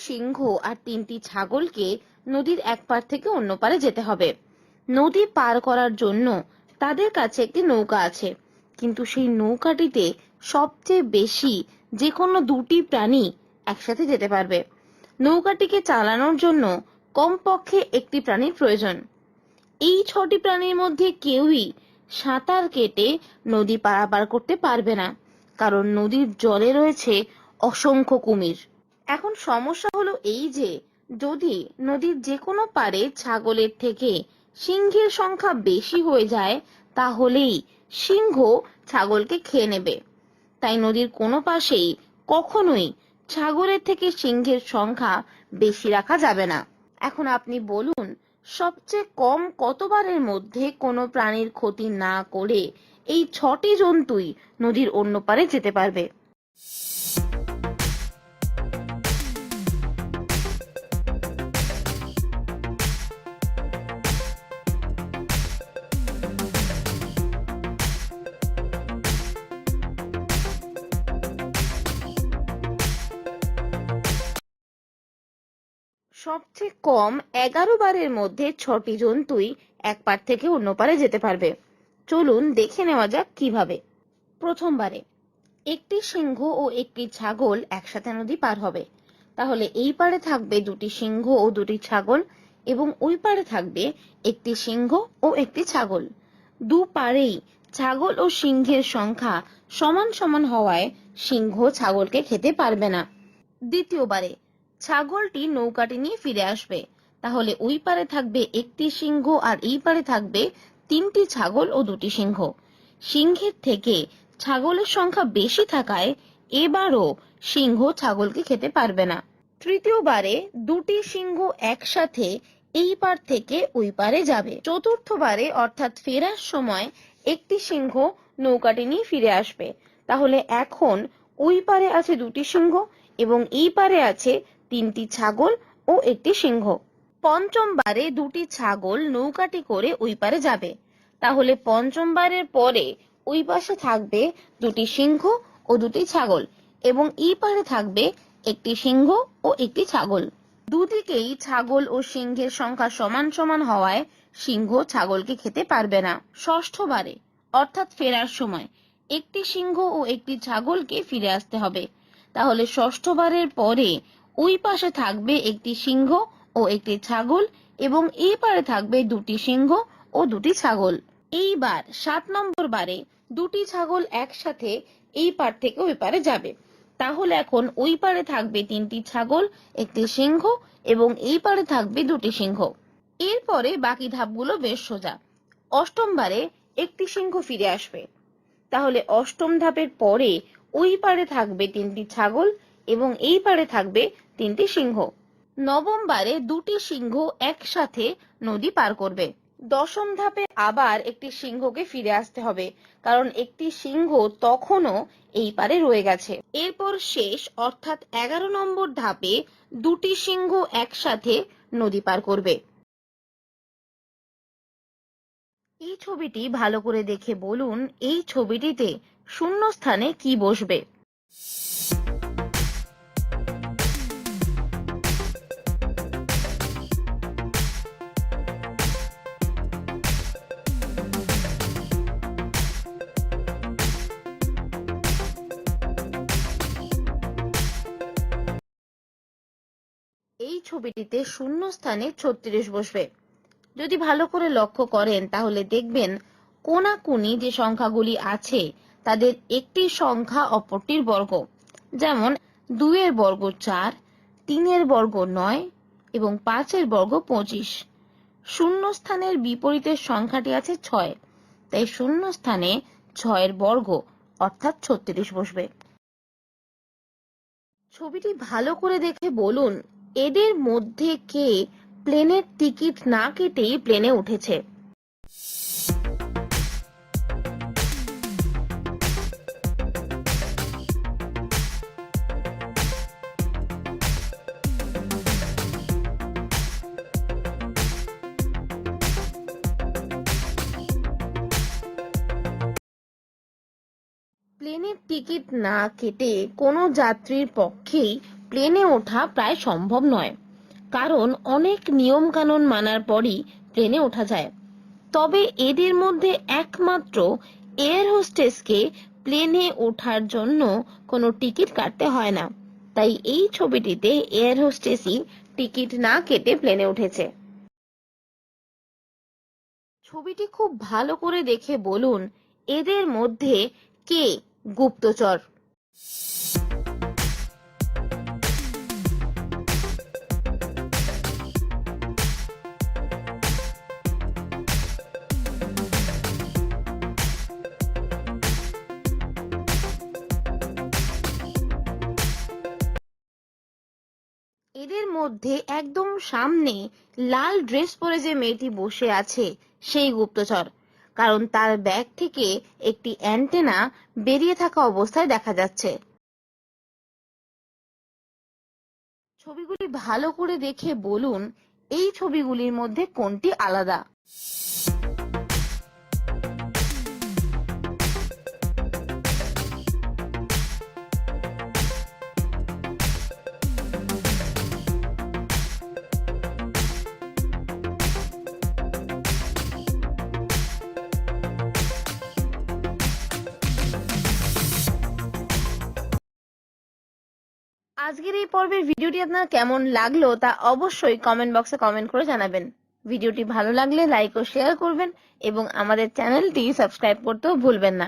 সিংহ আর 3টি ছাগলকে নদীর এক পার থেকে অন্য পারে যেতে হবে। নদী পার করার জন্য তাদের কাছে একটি নৌকা আছে, কিন্তু সেই নৌকাটিতে সবচেয়ে বেশি যে কোনো 2টি প্রাণী একসাথে যেতে পারবে। নৌকাটিকে চালানোর জন্য কমপক্ষে একটি প্রাণীর প্রয়োজন। এই 6টি প্রাণীর মধ্যে কেউই সাঁতার কেটে নদী পারাপার করতে পারবে না, কারণ নদীর জলে রয়েছে অসংখ্য কুমির। এখন সমস্যা হলো এই যে যদি নদীর যে কোনো পারে ছাগলের থেকে সিংহের সংখ্যা বেশি হয়ে যায়, তাহলেই সিংহ ছাগলকে খেয়ে নেবে। তাই নদীর কোনো পাশেই কখনোই ছাগলের থেকে সিংহের সংখ্যা বেশি রাখা যাবে না। এখন আপনি বলুন, সবচেয়ে কম কতবারের মধ্যে কোনো প্রাণীর ক্ষতি না করে এই 6টি জন্তুই নদীর অন্য পারে যেতে পারবে? সবচেয়ে কম 11 বারের মধ্যে 6টি জন্তুই এক পার থেকে অন্য পারে যেতে পারবে। চলুন দেখে নেওয়া যাক কিভাবে। প্রথমবারে একটি সিংহ ও একটি ছাগল একসাথে নদী পার হবে। তাহলে এই পারে থাকবে 2টি সিংহ ও 2টি ছাগল, এবং ওই পারে থাকবে একটি সিংহ ও একটি ছাগল। দুপারেই ছাগল ও সিংহের সংখ্যা সমান সমান হওয়ায় সিংহ ছাগলকে খেতে পারবে না। দ্বিতীয়বারে ছাগলটি নৌকাটি নিয়ে ফিরে আসবে। তাহলে ওই পারে থাকবে একটি সিংহ আর এই পারে থাকবে 3টি ছাগল ও 2টি সিংহ। সিংহের থেকে ছাগলের সংখ্যা বেশি থাকায় এবারও সিংহ ছাগলকে খেতে পারবে না। তৃতীয়বারে 2টি সিংহ একসাথে এই পার থেকে ওই পারে যাবে। চতুর্থবারে অর্থাৎ ফেরার সময় একটি সিংহ নৌকাটি নিয়ে ফিরে আসবে। তাহলে এখন ওই পারে আছে 2টি সিংহ এবং এই পারে আছে 3টি ছাগল ও একটি সিংহ। পঞ্চমবারে 2টি ছাগল নৌকাটি করে ওই পারে যাবে। তাহলে পঞ্চমবারের পরে ওই পাশে থাকবে 2টি সিংহ ও 2টি ছাগল, এবং এই পারে থাকবে একটি সিংহ ও একটি ছাগল। দুদিকেই ছাগল ও সিংহের সংখ্যা সমান সমান হওয়ায় সিংহ ছাগলকে খেতে পারবে না। ষষ্ঠবারে অর্থাৎ ফেরার সময় একটি সিংহ ও একটি ছাগলকে ফিরে আসতে হবে। তাহলে ষষ্ঠবারের পরে ওই পাশে থাকবে একটি সিংহ ও একটি ছাগল, এবং এই পারে থাকবে 2টি সিংহ ও 2টি ছাগল। এইবার 7 নম্বর বারে 2টি ছাগল একসাথে এই পার থেকে ওই পারে যাবে। তাহলে এখন ওই পারে থাকবে 3টি ছাগল, একটি সিংহ, এবং এই পারে থাকবে 2টি সিংহ। এরপরে বাকি ধাপগুলো বেশ সোজা। অষ্টমবারে একটি সিংহ ফিরে আসবে। তাহলে অষ্টম ধাপের পরে ওই পারে থাকবে 3টি ছাগল এবং এই পারে থাকবে 3টি সিংহ। নবমবারে 2টি সিংহ একসাথে নদী পার করবে। দশম ধাপে আবার একটি সিংহকে ফিরে আসতে হবে, কারণ একটি সিংহ তখনও এই পারে রয়ে গেছে। এরপর শেষ অর্থাৎ 11 নম্বর ধাপে 2টি সিংহ একসাথে নদী পার করবে। এই ছবিটি ভালো করে দেখে বলুন, এই ছবিটিতে শূন্য স্থানে কি বসবে? এই ছবিটিতে শূন্য স্থানে 36 বসবে। যদি ভালো করে লক্ষ্য করেন তাহলে দেখবেন কোনাকুনি যে সংখ্যাগুলি আছে তাদের একটি সংখ্যা অপরটির বর্গ। যেমন 2 এর বর্গ 4, 3 এর বর্গ 9 এবং 5 এর বর্গ 25। শূন্য স্থানের বিপরীতের সংখ্যাটি আছে 6, তাই শূন্য স্থানে 6 এর বর্গ অর্থাৎ 36 বসবে। ছবিটি ভালো করে দেখে বলুন, এদের মধ্যে কে প্লেনের টিকিট না কেটেই প্লেনে উঠেছে? প্লেনের টিকিট না কেটে কোনো যাত্রীর পক্ষেই প্লেনে ওঠা প্রায় সম্ভব নয়, কারণ অনেক নিয়ম কানুন মানার পরই প্লেনে ওঠা যায়। তবে এদের মধ্যে একমাত্র এয়ার হোস্টেসকে প্লেনে ওঠার জন্য কোনো টিকিট কাটতে হয় না। তাই এই ছবিটিতে এয়ার হোস্টেসই টিকিট না কেটে প্লেনে উঠেছে। ছবিটি খুব ভালো করে দেখে বলুন, এদের মধ্যে কে গুপ্তচর? এদের মধ্যে একদম সামনে লাল ড্রেস পরে যে মেয়েটি বসে আছে সেই গুপ্তচর, কারণ তার ব্যাগ থেকে একটি অ্যান্টেনা বেরিয়ে থাকা অবস্থায় দেখা যাচ্ছে। ছবিগুলি ভালো করে দেখে বলুন, এই ছবিগুলির মধ্যে কোনটি আলাদা? আজকের এই পর্বের ভিডিওটি আপনার কেমন লাগলো তা অবশ্যই কমেন্ট বক্সে কমেন্ট করে জানাবেন। ভিডিওটি ভালো লাগলে লাইক ও শেয়ার করবেন এবং আমাদের চ্যানেলটি সাবস্ক্রাইব করতেও ভুলবেন না।